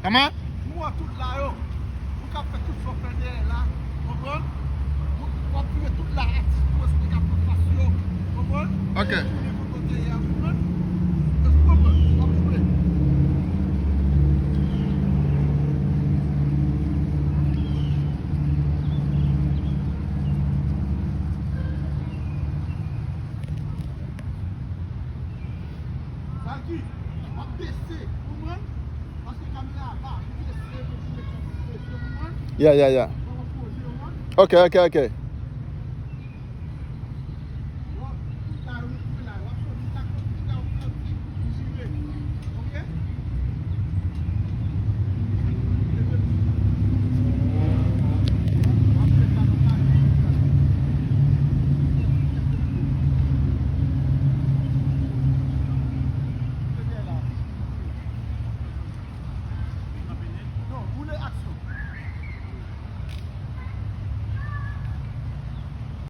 Comment? Moi tout là, yo. Vous avez fait tout ce que vous là. Comprenez? Vous avez tout là, pour ce que vous avez fait. Comprenez? Ok. Yeah. Okay.